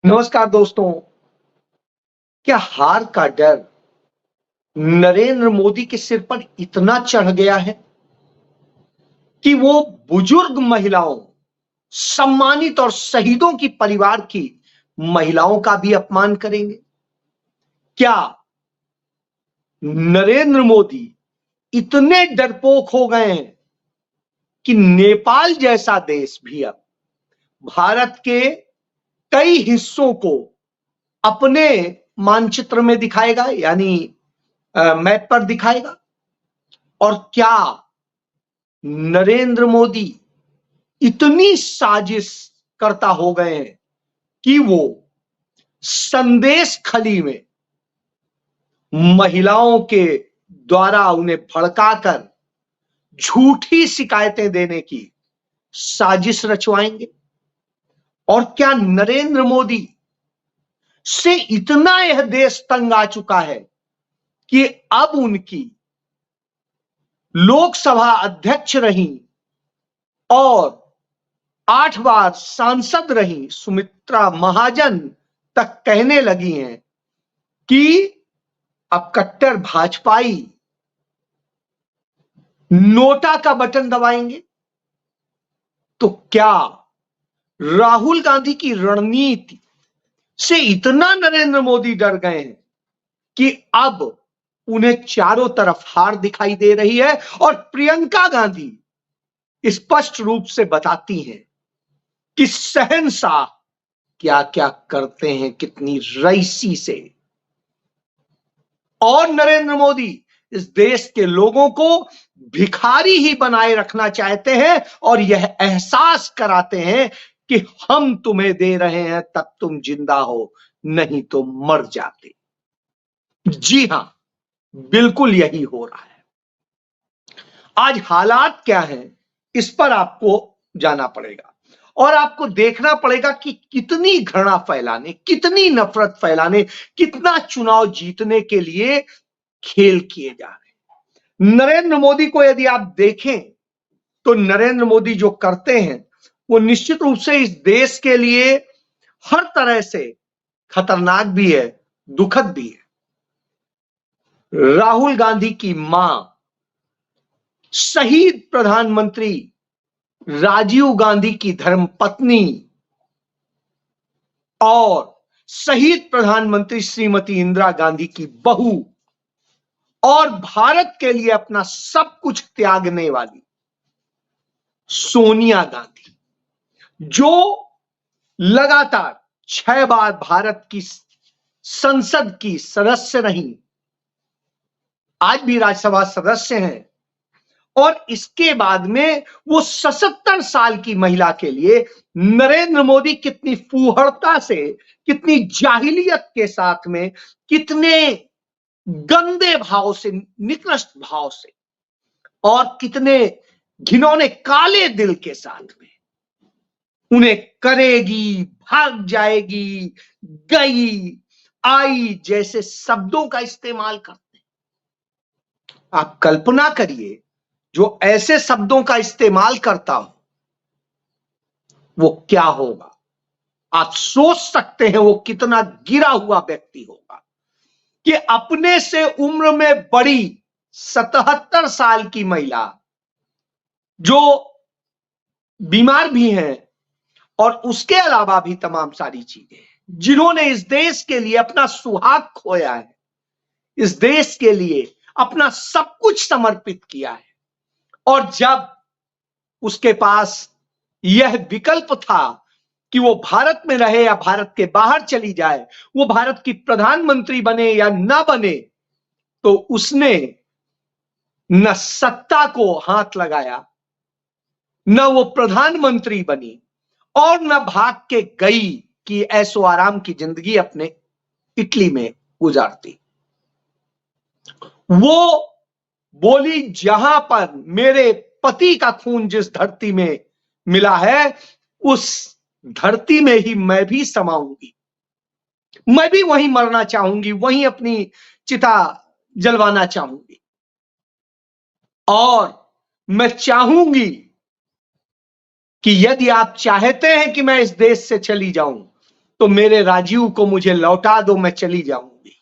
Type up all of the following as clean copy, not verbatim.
नमस्कार दोस्तों। क्या हार का डर नरेंद्र मोदी के सिर पर इतना चढ़ गया है कि वो बुजुर्ग महिलाओं, सम्मानित और शहीदों की परिवार की महिलाओं का भी अपमान करेंगे? क्या नरेंद्र मोदी इतने डरपोक हो गए हैं कि नेपाल जैसा देश भी अब भारत के कई हिस्सों को अपने मानचित्र में दिखाएगा, यानी मैप पर दिखाएगा? और क्या नरेंद्र मोदी इतनी साजिश करता हो गए हैं कि वो संदेश खली में महिलाओं के द्वारा उन्हें भड़काकर झूठी शिकायतें देने की साजिश रचवाएंगे? और क्या नरेंद्र मोदी से इतना यह देश तंग आ चुका है कि अब उनकी लोकसभा अध्यक्ष रही और 8 बार सांसद रही सुमित्रा महाजन तक कहने लगी हैं कि अब कट्टर भाजपाई नोटा का बटन दबाएंगे? तो क्या राहुल गांधी की रणनीति से इतना नरेंद्र मोदी डर गए हैं कि अब उन्हें चारों तरफ हार दिखाई दे रही है? और प्रियंका गांधी स्पष्ट रूप से बताती हैं कि शहंशाह क्या क्या करते हैं, कितनी रईसी से। और नरेंद्र मोदी इस देश के लोगों को भिखारी ही बनाए रखना चाहते हैं और यह एहसास कराते हैं कि हम तुम्हें दे रहे हैं तब तुम जिंदा हो, नहीं तो मर जाते। जी हां, बिल्कुल यही हो रहा है। आज हालात क्या हैं, इस पर आपको जाना पड़ेगा और आपको देखना पड़ेगा कि कितनी घृणा फैलाने, कितनी नफरत फैलाने, कितना चुनाव जीतने के लिए खेल किए जा रहे हैं। नरेंद्र मोदी को यदि आप देखें तो नरेंद्र मोदी जो करते हैं वो निश्चित रूप से इस देश के लिए हर तरह से खतरनाक भी है, दुखद भी है। राहुल गांधी की मां, शहीद प्रधानमंत्री राजीव गांधी की धर्मपत्नी और शहीद प्रधानमंत्री श्रीमती इंदिरा गांधी की बहू और भारत के लिए अपना सब कुछ त्यागने वाली सोनिया गांधी, जो लगातार 6 बार भारत की संसद की सदस्य रही, आज भी राज्यसभा सदस्य हैं, और इसके बाद में वो 77 साल की महिला के लिए नरेंद्र मोदी कितनी फूहड़ता से, कितनी जाहिलियत के साथ में, कितने गंदे भाव से, निकृष्ट भाव से और कितने घिनौने काले दिल के साथ में उन्हें करेगी, भाग जाएगी, गई, आई जैसे शब्दों का इस्तेमाल करते हैं। आप कल्पना करिए, जो ऐसे शब्दों का इस्तेमाल करता हो वो क्या होगा। आप सोच सकते हैं वो कितना गिरा हुआ व्यक्ति होगा कि अपने से उम्र में बड़ी 77 साल की महिला, जो बीमार भी हैं और उसके अलावा भी तमाम सारी चीजें, जिन्होंने इस देश के लिए अपना सुहाग खोया है, इस देश के लिए अपना सब कुछ समर्पित किया है, और जब उसके पास यह विकल्प था कि वो भारत में रहे या भारत के बाहर चली जाए, वो भारत की प्रधानमंत्री बने या ना बने, तो उसने न सत्ता को हाथ लगाया, न वो प्रधानमंत्री बनी, और न भाग के गई कि ऐशो आराम की जिंदगी अपने इटली में गुजारती। वो बोली, जहां पर मेरे पति का खून जिस धरती में मिला है, उस धरती में ही मैं भी समाऊंगी, मैं भी वहीं मरना चाहूंगी, वहीं अपनी चिता जलवाना चाहूंगी, और मैं चाहूंगी कि यदि आप चाहते हैं कि मैं इस देश से चली जाऊं तो मेरे राजीव को मुझे लौटा दो, मैं चली जाऊंगी।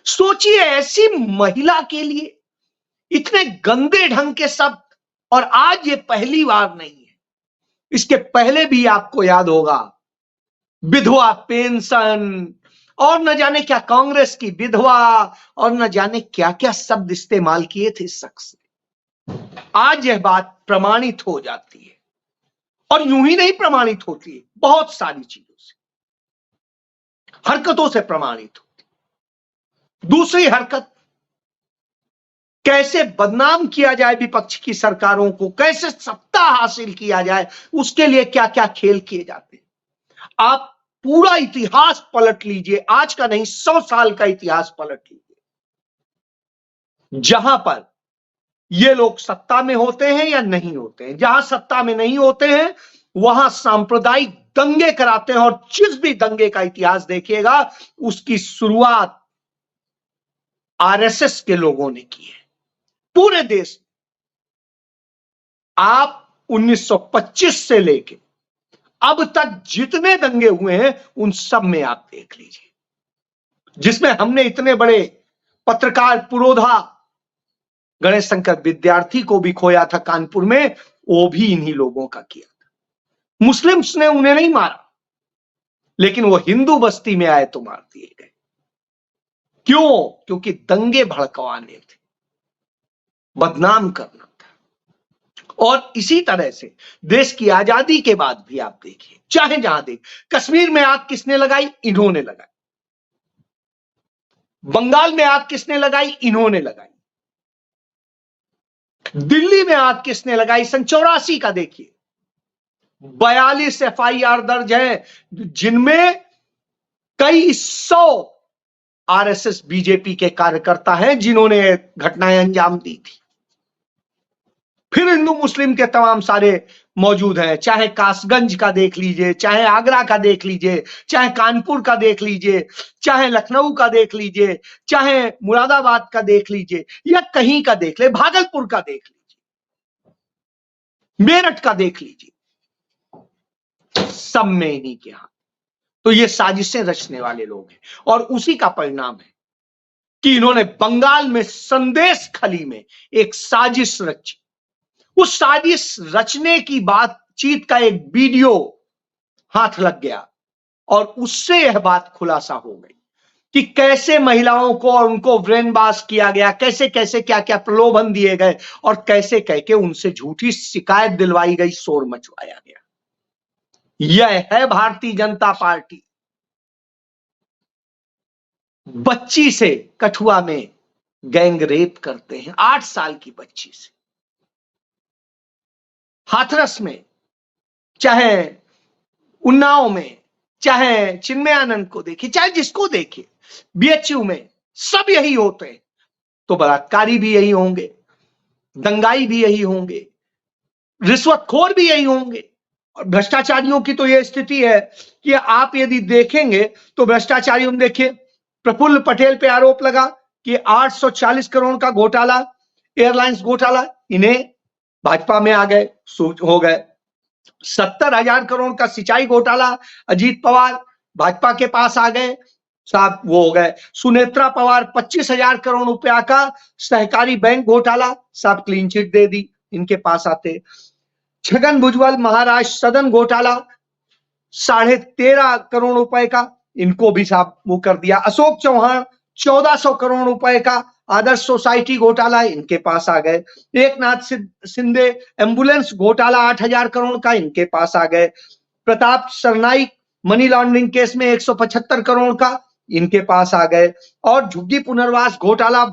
सोचिए, ऐसी महिला के लिए इतने गंदे ढंग के शब्द। और आज ये पहली बार नहीं है, इसके पहले भी आपको याद होगा विधवा पेंशन और न जाने क्या, कांग्रेस की विधवा और न जाने क्या क्या शब्द इस्तेमाल किए थे इस शख्स ने। आज यह बात प्रमाणित हो जाती है, और यूं ही नहीं प्रमाणित होती है, बहुत सारी चीजों से, हरकतों से प्रमाणित होती। दूसरी हरकत, कैसे बदनाम किया जाए विपक्ष की सरकारों को, कैसे सत्ता हासिल किया जाए, उसके लिए क्या क्या खेल किए जाते हैं। आप पूरा इतिहास पलट लीजिए, आज का नहीं 100 साल का इतिहास पलट लीजिए, जहां पर ये लोग सत्ता में होते हैं या नहीं होते हैं। जहां सत्ता में नहीं होते हैं वहां सांप्रदायिक दंगे कराते हैं, और जिस भी दंगे का इतिहास देखिएगा उसकी शुरुआत आरएसएस के लोगों ने की है पूरे देश। आप 1925 से लेके अब तक जितने दंगे हुए हैं उन सब में आप देख लीजिए, जिसमें हमने इतने बड़े पत्रकार पुरोधा गणेश शंकर विद्यार्थी को भी खोया था कानपुर में, वो भी इन्हीं लोगों का किया था। मुस्लिम्स ने उन्हें नहीं मारा, लेकिन वो हिंदू बस्ती में आए तो मार दिए गए। क्यों? क्योंकि दंगे भड़कवाने थे, बदनाम करना था। और इसी तरह से देश की आजादी के बाद भी आप देखिए, चाहे जहां देख, कश्मीर में आग किसने लगाई? इन्होंने लगाई। बंगाल में आग किसने लगाई? इन्होंने लगाई। दिल्ली में आग किसने लगाई? सन 84 का देखिए, 42 एफआईआर दर्ज है, जिनमें कई 100 आरएसएस बीजेपी के कार्यकर्ता हैं जिन्होंने घटनाएं अंजाम दी थी। फिर हिंदू मुस्लिम के तमाम सारे मौजूद हैं, चाहे कासगंज का देख लीजिए, चाहे आगरा का देख लीजिए, चाहे कानपुर का देख लीजिए, चाहे लखनऊ का देख लीजिए, चाहे मुरादाबाद का देख लीजिए, या कहीं का देख ले, भागलपुर का देख लीजिए, मेरठ का देख लीजिए, सब में इन्हीं के हाथ। तो ये साजिशें रचने वाले लोग हैं, और उसी का परिणाम है कि इन्होंने बंगाल में संदेश खली में एक साजिश रची। उस साजिश रचने की बातचीत का एक वीडियो हाथ लग गया, और उससे यह बात खुलासा हो गई कि कैसे महिलाओं को और उनको ब्रेन वॉश किया गया, कैसे कैसे क्या क्या प्रलोभन दिए गए, और कैसे कह के उनसे झूठी शिकायत दिलवाई गई, शोर मचवाया गया। यह है भारतीय जनता पार्टी। बच्ची से कठुआ में गैंग रेप करते हैं, 8 साल की बच्ची से। हाथरस में, चाहे उन्नाव में, चाहे चिन्मयानंद को देखिए, चाहे जिसको देखिए, बीएचयू में, सब यही होते हैं। तो बलात्कारी भी यही होंगे, दंगाई भी यही होंगे, रिश्वतखोर भी यही होंगे। और भ्रष्टाचारियों की तो यह स्थिति है कि आप यदि देखेंगे तो भ्रष्टाचारियों में देखिए, प्रफुल्ल पटेल पे आरोप लगा कि 840 करोड़ का घोटाला, एयरलाइंस घोटाला, इन्हें भाजपा में आ गए, हो गए। 70,000 करोड़ का सिंचाई घोटाला, अजीत पवार भाजपा के पास आ गए, साहब वो हो गए। सुनेत्रा पवार 25,000 करोड़ रुपया का सहकारी बैंक घोटाला, साहब क्लीन चिट दे दी, इनके पास आते। छगन भुजबल महाराष्ट्र सदन घोटाला 13.5 करोड़ रुपए का, इनको भी साहब वो कर दिया। अशोक चौहान 1400 करोड़ रुपए का आदर्श सोसाइटी घोटाला, इनके पास आ गए। एकनाथ शिंदे एम्बुलेंस घोटाला 8,000 करोड़ का, इनके पास आ गए। Pratap Sarnaik money laundering case में 175 करोड़ का, इनके पास आ गए। और झुग्गी पुनर्वास घोटाला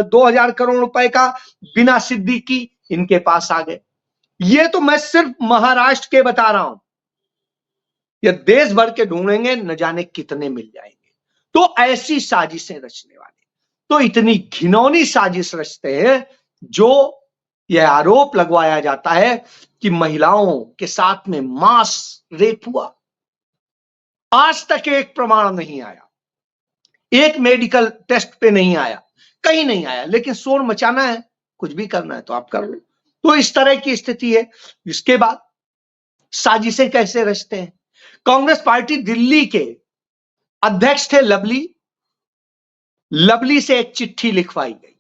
2,000 करोड़ रुपए का, बिना सिद्दीकी, इनके पास आ गए। ये तो मैं सिर्फ महाराष्ट्र के बता रहा हूं, ये देश भर के ढूंढेंगे न जाने कितने मिल जाएंगे। तो ऐसी साजिशें रचने वाले तो इतनी घिनौनी साजिश रचते हैं, जो यह आरोप लगवाया जाता है कि महिलाओं के साथ में मास रेप हुआ। आज तक एक प्रमाण नहीं आया, एक मेडिकल टेस्ट पे नहीं आया, कहीं नहीं आया, लेकिन शोर मचाना है, कुछ भी करना है तो आप कर लो। तो इस तरह की स्थिति है। इसके बाद साजिशें कैसे रचते हैं? कांग्रेस पार्टी दिल्ली के अध्यक्ष थे लवली। लवली से एक चिट्ठी लिखवाई गई।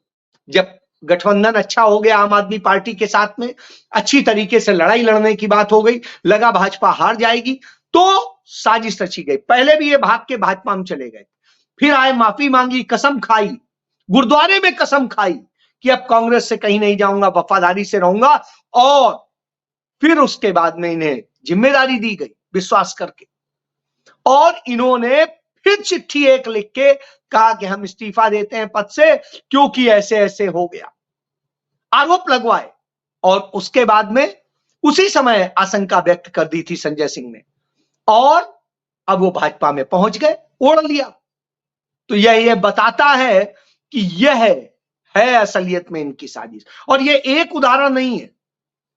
जब गठबंधन अच्छा हो गया आम आदमी पार्टी के साथ में, अच्छी तरीके से लड़ाई लड़ने की बात हो गई, लगा भाजपा हार जाएगी, तो साजिश रची गई। पहले भी ये भाग के भाजपा में चले गए, फिर आए, माफी मांगी, कसम खाई, गुरुद्वारे में कसम खाई कि अब कांग्रेस से कहीं नहीं जाऊंगा, वफादारी से रहूंगा। और फिर उसके बाद में इन्हें जिम्मेदारी दी गई विश्वास करके, और इन्होंने फिर चिट्ठी एक लिख के कहा कि हम इस्तीफा देते हैं पद से, क्योंकि ऐसे ऐसे हो गया, आरोप लगवाए। और उसके बाद में उसी समय आशंका व्यक्त कर दी थी संजय सिंह ने, और अब वो भाजपा में पहुंच गए, ओढ़ लिया। तो यह बताता है कि यह है असलियत में इनकी साजिश। और यह एक उदाहरण नहीं है,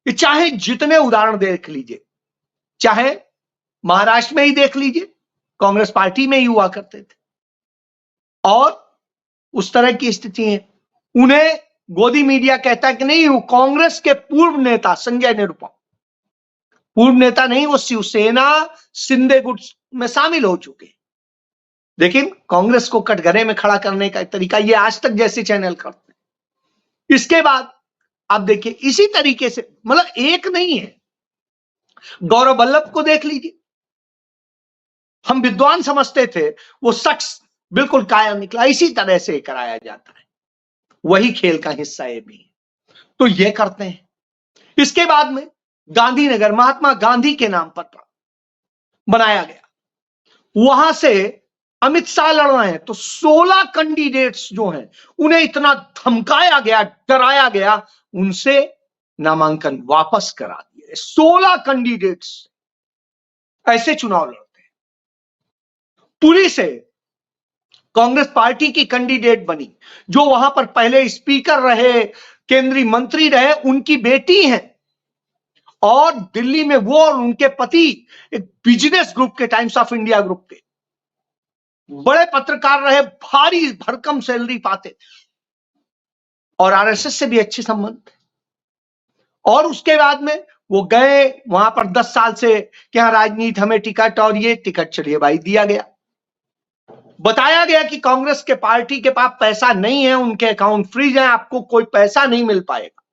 कि चाहे जितने उदाहरण देख लीजिए, चाहे महाराष्ट्र में ही देख लीजिए, कांग्रेस पार्टी में ही हुआ करते थे, और उस तरह की स्थिति है। उन्हें गोदी मीडिया कहता है कि नहीं, वो कांग्रेस के पूर्व नेता संजय निरुपम, पूर्व नेता नहीं, वो शिवसेना शिंदे गुट में शामिल हो चुके हैं, लेकिन कांग्रेस को कटघरे में खड़ा करने का तरीका ये आज तक जैसे चैनल करते हैं। इसके बाद आप देखिए इसी तरीके से, मतलब एक नहीं है, गौरव वल्लभ को देख लीजिए। हम विद्वान समझते थे, वो शख्स बिल्कुल कायर निकला। इसी तरह से कराया जाता है, वही खेल का हिस्सा ये भी है, तो ये करते हैं। इसके बाद में गांधीनगर महात्मा गांधी के नाम पर बनाया गया, वहां से अमित शाह लड़ रहे हैं, तो 16 कैंडिडेट्स जो हैं उन्हें इतना धमकाया गया, डराया गया, उनसे नामांकन वापस करा दिए। 16 कैंडिडेट्स ऐसे चुनाव लड़ते हैं। पुरी से कांग्रेस पार्टी की कैंडिडेट बनी, जो वहां पर पहले स्पीकर रहे, केंद्रीय मंत्री रहे, उनकी बेटी है। और दिल्ली में वो और उनके पति एक बिजनेस ग्रुप के, टाइम्स ऑफ इंडिया ग्रुप के बड़े पत्रकार रहे, भारी भरकम सैलरी पाते थे, और आरएसएस से भी अच्छे संबंध थे। और उसके बाद में वो गए वहां पर 10 साल से, क्या राजनीति हमें टिकट, और ये टिकट चलिए भाई दिया गया। बताया गया कि कांग्रेस के पार्टी के पास पैसा नहीं है, उनके अकाउंट फ्रीज है, आपको कोई पैसा नहीं मिल पाएगा,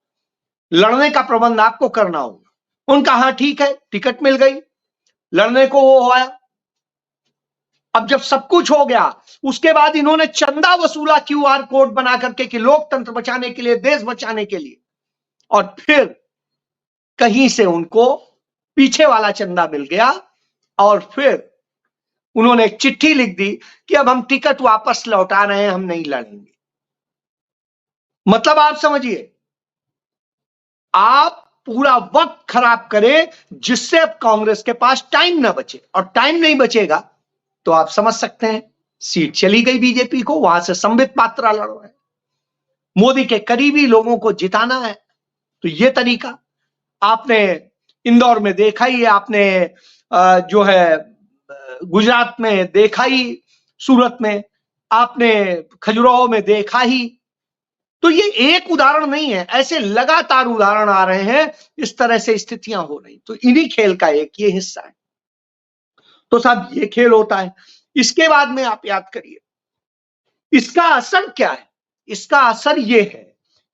लड़ने का प्रबंध आपको करना होगा। उनका हाँ ठीक है, टिकट मिल गई, लड़ने को वो आया। अब जब सब कुछ हो गया, उसके बाद इन्होंने चंदा वसूला क्यूआर कोड बना करके कि लोकतंत्र बचाने के लिए, देश बचाने के लिए, और फिर कहीं से उनको पीछे वाला चंदा मिल गया, और फिर उन्होंने एक चिट्ठी लिख दी कि अब हम टिकट वापस लौटा रहे हैं, हम नहीं लड़ेंगे। मतलब आप समझिए, आप पूरा वक्त खराब करें जिससे अब कांग्रेस के पास टाइम ना बचे, और टाइम नहीं बचेगा तो आप समझ सकते हैं सीट चली गई बीजेपी को, वहां से संबित पात्रा लड़ रहे हैं, मोदी के करीबी लोगों को जिताना है। तो ये तरीका आपने इंदौर में देखा ही, आपने जो है गुजरात में देखा ही, सूरत में आपने, खजुराहो में देखा ही। तो ये एक उदाहरण नहीं है, ऐसे लगातार उदाहरण आ रहे हैं, इस तरह से स्थितियां हो रही। तो इन्हीं खेल का एक ये हिस्सा है। तो साहब ये खेल होता है। इसके बाद में आप याद करिए इसका असर क्या है। इसका असर ये है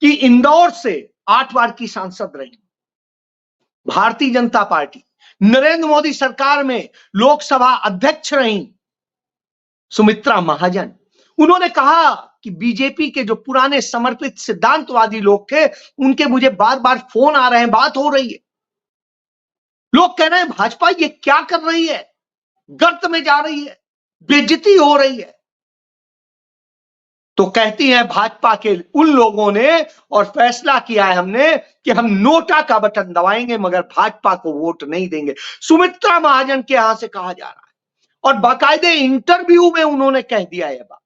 कि इंदौर से 8 बार की सांसद रही भारतीय जनता पार्टी, नरेंद्र मोदी सरकार में लोकसभा अध्यक्ष रही सुमित्रा महाजन। उन्होंने कहा कि बीजेपी के जो पुराने समर्पित सिद्धांतवादी लोग थे, उनके मुझे बार बार फोन आ रहे हैं, बात हो रही है, लोग कह रहे हैं भाजपा ये क्या कर रही है, गर्त में जा रही है, बेइज्जती हो रही है। तो कहती है भाजपा के उन लोगों ने, और फैसला किया है हमने कि हम नोटा का बटन दबाएंगे मगर भाजपा को वोट नहीं देंगे। सुमित्रा महाजन के यहां से कहा जा रहा है, और बाकायदे इंटरव्यू में उन्होंने कह दिया है बात।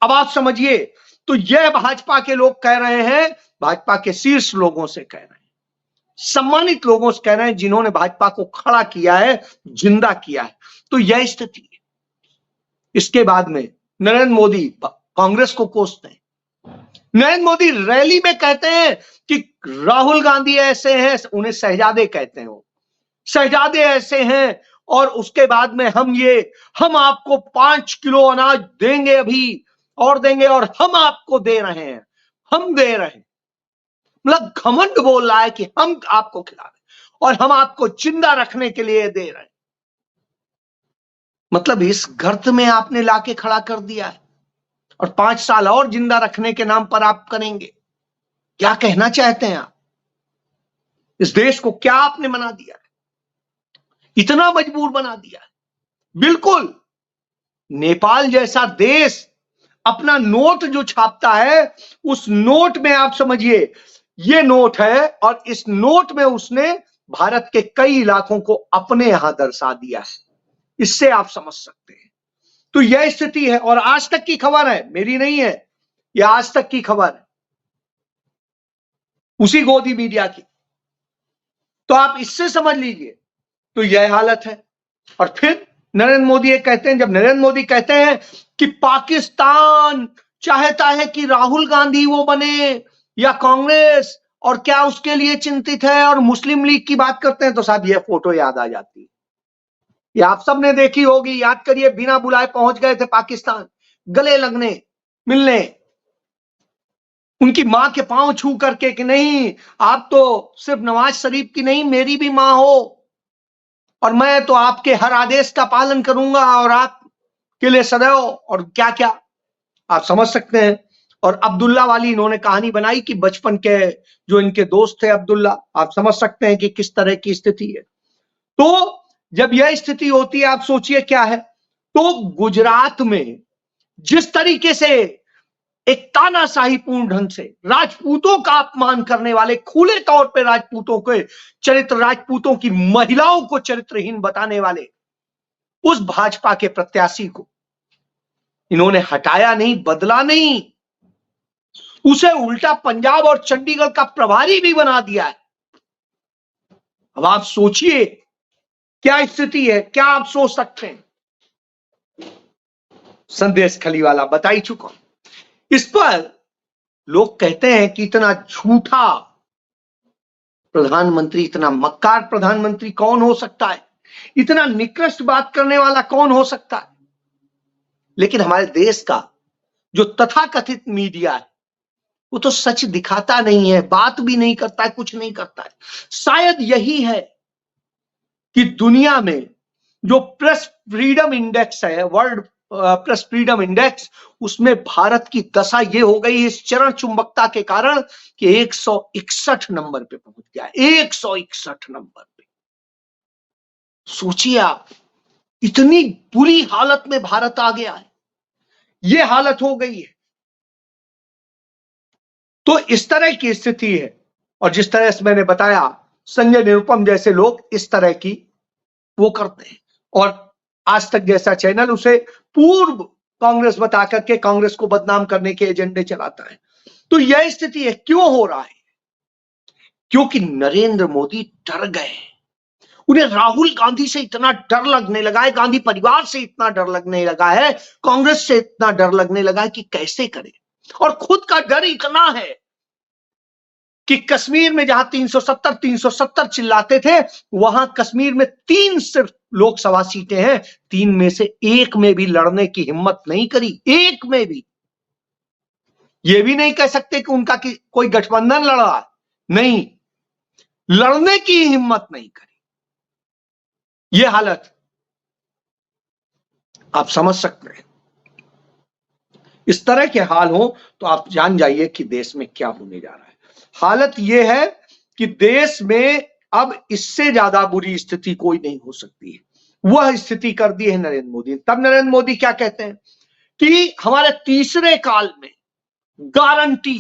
अब आप समझिए, तो यह भाजपा के लोग कह रहे हैं, भाजपा के शीर्ष लोगों से कह रहे हैं, सम्मानित लोगों से कह रहे हैं, जिन्होंने भाजपा को खड़ा किया है, जिंदा किया है। तो यह स्थिति है। इसके बाद में नरेंद्र मोदी कांग्रेस को कोसते हैं। नरेंद्र मोदी रैली में कहते हैं कि राहुल गांधी ऐसे हैं, उन्हें शहजादे कहते हैं, वो शहजादे ऐसे हैं, और उसके बाद में हम आपको 5 किलो अनाज देंगे अभी और देंगे, और हम आपको दे रहे हैं, हम दे रहे हैं। मतलब घमंड बोल रहा है कि हम आपको खिला रहे हैं और हम आपको जिंदा रखने के लिए दे रहे हैं। मतलब इस गर्त में आपने लाके खड़ा कर दिया है और 5 साल और जिंदा रखने के नाम पर आप करेंगे। क्या कहना चाहते हैं आप? इस देश को क्या आपने बना दिया है, इतना मजबूर बना दिया है? बिल्कुल नेपाल जैसा देश अपना नोट जो छापता है, उस नोट में आप समझिए ये नोट है, और इस नोट में उसने भारत के कई इलाकों को अपने यहां दर्शा दिया है। इससे आप समझ सकते हैं। तो यह स्थिति है, और आज तक की खबर है, मेरी नहीं है, यह आज तक की खबर है, उसी गोदी मीडिया की। तो आप इससे समझ लीजिए, तो यह हालत है। और फिर नरेंद्र मोदी ये कहते हैं, जब नरेंद्र मोदी कहते हैं कि पाकिस्तान चाहता है कि राहुल गांधी वो बने या कांग्रेस, और क्या उसके लिए चिंतित है, और मुस्लिम लीग की बात करते हैं, तो साहब ये फोटो याद आ जाती है। ये आप सबने देखी होगी, याद करिए, बिना बुलाए पहुंच गए थे पाकिस्तान, गले लगने, मिलने, उनकी मां के पांव छू करके कि नहीं, आप तो सिर्फ नवाज शरीफ की नहीं, मेरी भी मां हो, और मैं तो आपके हर आदेश का पालन करूंगा और आपके लिए सदैव, और क्या क्या आप समझ सकते हैं। और अब्दुल्ला वाली इन्होंने कहानी बनाई कि बचपन के जो इनके दोस्त थे अब्दुल्ला, आप समझ सकते हैं कि किस तरह की स्थिति है। तो जब यह स्थिति होती है, आप सोचिए क्या है। तो गुजरात में जिस तरीके से एक तानाशाहीपूर्ण ढंग से राजपूतों का अपमान करने वाले, खुले तौर पे राजपूतों के चरित्र, राजपूतों की महिलाओं को चरित्रहीन बताने वाले उस भाजपा के प्रत्याशी को इन्होंने हटाया नहीं, बदला नहीं, उसे उल्टा पंजाब और चंडीगढ़ का प्रभारी भी बना दिया है। अब आप सोचिए क्या स्थिति है, क्या आप सोच सकते हैं। संदेश खलीवाला बता ही चुका। इस पर लोग कहते हैं कि इतना झूठा प्रधानमंत्री, इतना मक्कार प्रधानमंत्री कौन हो सकता है, इतना निकृष्ट बात करने वाला कौन हो सकता है। लेकिन हमारे देश का जो तथाकथित मीडिया है, वो तो सच दिखाता नहीं है, बात भी नहीं करता है, कुछ नहीं करता है। शायद यही है कि दुनिया में जो प्रेस फ्रीडम इंडेक्स है, वर्ल्ड प्रेस फ्रीडम इंडेक्स, उसमें भारत की दशा ये हो गई इस चरण चुंबकता के कारण कि 161 नंबर पे पहुंच गया, 161 नंबर पे। सोचिए आप, इतनी बुरी हालत में भारत आ गया है, ये हालत हो गई है। तो इस तरह की स्थिति है, और जिस तरह से मैंने बताया, संजय निरुपम जैसे लोग इस तरह की वो करते हैं, और आज तक जैसा चैनल उसे पूर्व कांग्रेस बता करके कांग्रेस को बदनाम करने के एजेंडे चलाता है। तो यह स्थिति है। क्यों हो रहा है? क्योंकि नरेंद्र मोदी डर गए, उन्हें राहुल गांधी से इतना डर लगने लगा है, गांधी परिवार से इतना डर लगने लगा है, कांग्रेस से इतना डर लगने लगा है कि कैसे करें। और खुद का डर इतना है कि कश्मीर में जहां 370 चिल्लाते थे, वहां कश्मीर में 3 सिर्फ लोकसभा सीटें हैं, 3 में से 1 में भी लड़ने की हिम्मत नहीं करी, 1 में भी। यह भी नहीं कह सकते कि उनका कोई गठबंधन लड़ा, नहीं, लड़ने की हिम्मत नहीं करी। यह हालत आप समझ सकते हैं। इस तरह के हाल हो तो आप जान जाइए कि देश में क्या होने जा रहा है। हालत यह है कि देश में अब इससे ज्यादा बुरी स्थिति कोई नहीं हो सकती है। वह स्थिति कर दी है नरेंद्र मोदी। तब नरेंद्र मोदी क्या कहते हैं कि हमारे तीसरे काल में गारंटी,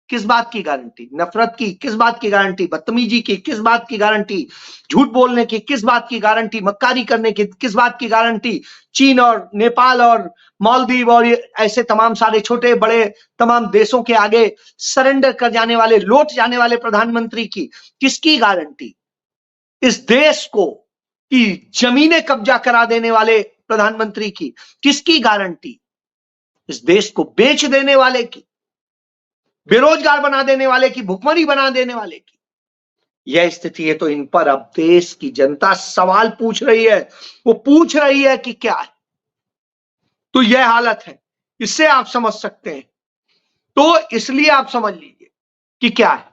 किस बात की गारंटी? नफरत की किस बात की गारंटी? बदतमीजी की किस बात की गारंटी? झूठ बोलने की किस बात की गारंटी? मक्कारी करने की किस बात की गारंटी? चीन और नेपाल और मालदीव और ऐसे तमाम सारे छोटे बड़े तमाम देशों के आगे सरेंडर कर जाने वाले, लौट जाने वाले प्रधानमंत्री की किसकी गारंटी? इस देश को की जमीनें कब्जा करा देने वाले प्रधानमंत्री की किसकी गारंटी? इस देश को बेच देने वाले की, बेरोजगार बना देने वाले की, भुखमरी बना देने वाले की। यह स्थिति है तो इन पर अब देश की जनता सवाल पूछ रही है, वो पूछ रही है कि क्या है। तो यह हालत है, इससे आप समझ सकते हैं। तो इसलिए आप समझ लीजिए कि क्या है।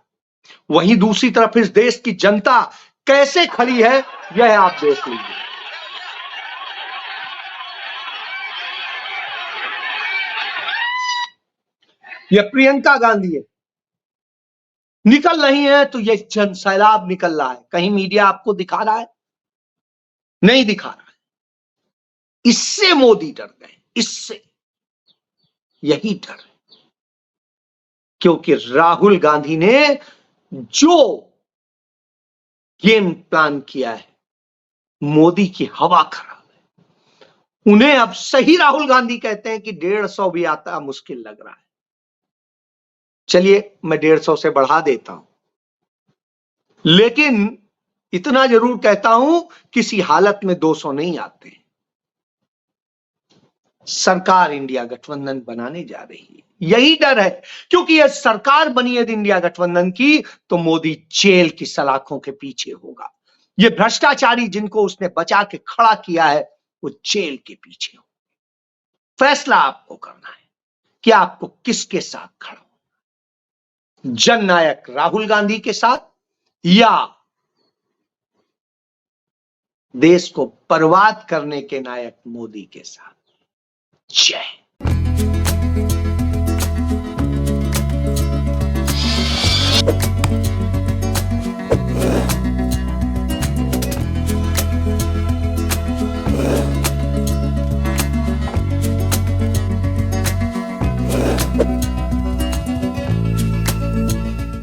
वहीं दूसरी तरफ इस देश की जनता कैसे खड़ी है, यह आप देख लीजिए। यह प्रियंका गांधी है, निकल रही है तो यह जन सैलाब निकल रहा है। कहीं मीडिया आपको दिखा रहा है? नहीं दिखा रहा है। इससे मोदी डर गए, इससे, यही डर है। क्योंकि राहुल गांधी ने जो गेम प्लान किया है, मोदी की हवा खराब है। उन्हें अब सही राहुल गांधी कहते हैं कि 150 भी आता मुश्किल लग रहा है। चलिए मैं 150 से बढ़ा देता हूं, लेकिन इतना जरूर कहता हूं किसी हालत में 200 नहीं आते। सरकार इंडिया गठबंधन बनाने जा रही है, यही डर है। क्योंकि यह सरकार बनी है इंडिया गठबंधन की तो मोदी जेल की सलाखों के पीछे होगा। ये भ्रष्टाचारी जिनको उसने बचा के खड़ा किया है वो जेल के पीछे हो। फैसला आपको करना है कि आपको किसके साथ खड़ा हो, जननायक राहुल गांधी के साथ या देश को बर्बाद करने के नायक मोदी के साथ। जय